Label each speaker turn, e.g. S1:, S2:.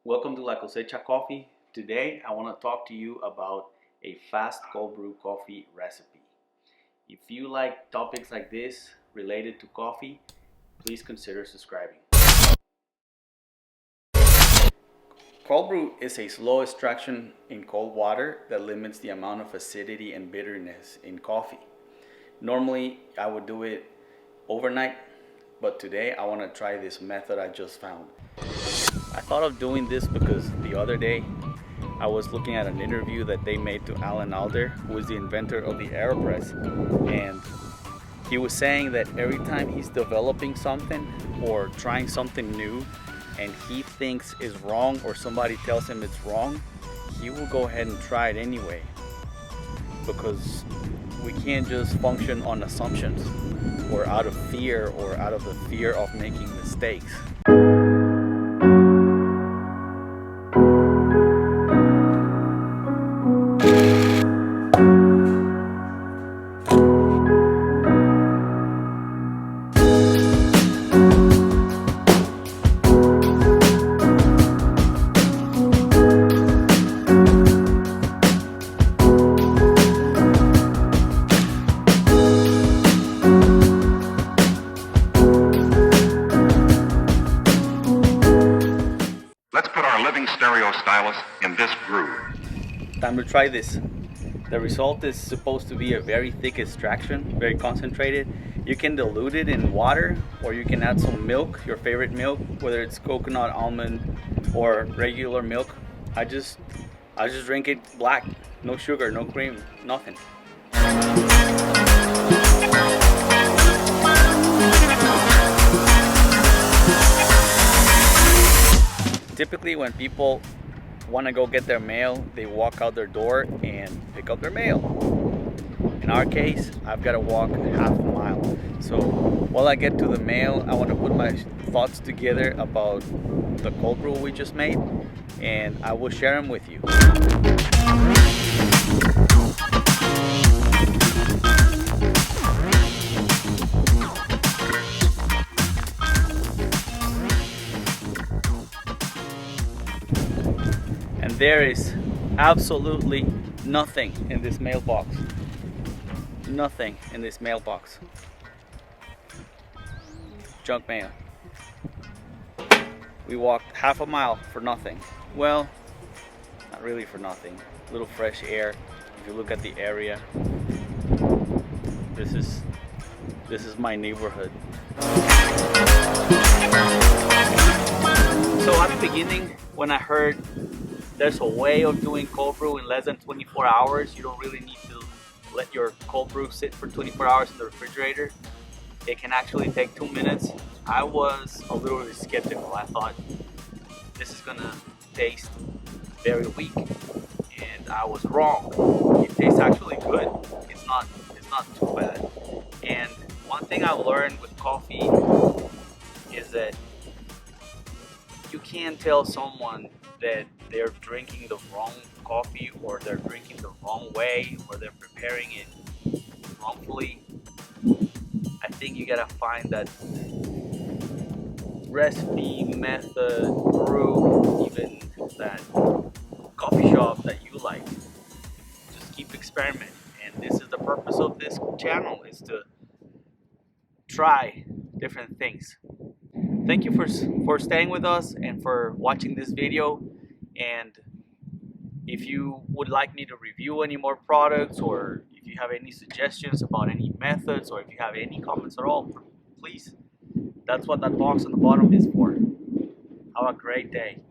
S1: Welcome to La Cosecha Coffee. Today I want to talk to you about a fast cold brew coffee recipe. If you like topics like this related to coffee, please consider subscribing. Cold brew is a slow extraction in cold water that limits the amount of acidity and bitterness in coffee. Normally I would do it overnight, but today I want to try this method I just found. I thought of doing this because the other day I was looking at an interview that they made to Alan Alda, who is the inventor of the AeroPress, and he was saying that every time he's developing something or trying something new and he thinks is wrong or somebody tells him it's wrong, he will go ahead and try it anyway, because we can't just function on assumptions or out of fear or out of the fear of making mistakes.
S2: Let's put our living stereo stylus in this groove.
S1: Time to try this. The result is supposed to be a very thick extraction, very concentrated. You can dilute it in water, or you can add some milk, your favorite milk, whether it's coconut, almond, or regular milk. I just drink it black, no sugar, no cream, nothing. Typically when people want to go get their mail, they walk out their door and pick up their mail. In our case, I've got to walk half a mile. So while I get to the mail, I want to put my thoughts together about the cold brew we just made, and I will share them with you. And there is absolutely nothing in this mailbox. Nothing in this mailbox. Junk mail. We walked half a mile for nothing. Well, not really for nothing. A little fresh air. If you look at the area, this is my neighborhood. So at the beginning, when I heard there's a way of doing cold brew in less than 24 hours, you don't really need to let your cold brew sit for 24 hours in the refrigerator. It can actually take 2 minutes. I was a little bit skeptical. I thought this is gonna taste very weak, and I was wrong. It tastes actually good. It's not too bad. And one thing I've learned with coffee is that you can't tell someone that they're drinking the wrong coffee, or they're drinking the wrong way, or they're preparing it wrongfully. I think you gotta find that recipe, method, brew, even that coffee shop that you like. Just keep experimenting. And this is the purpose of this channel, is to try different things. Thank you for staying with us and for watching this video. And if you would like me to review any more products, or if you have any suggestions about any methods, or if you have any comments at all, please, that's what that box on the bottom is for. Have a great day.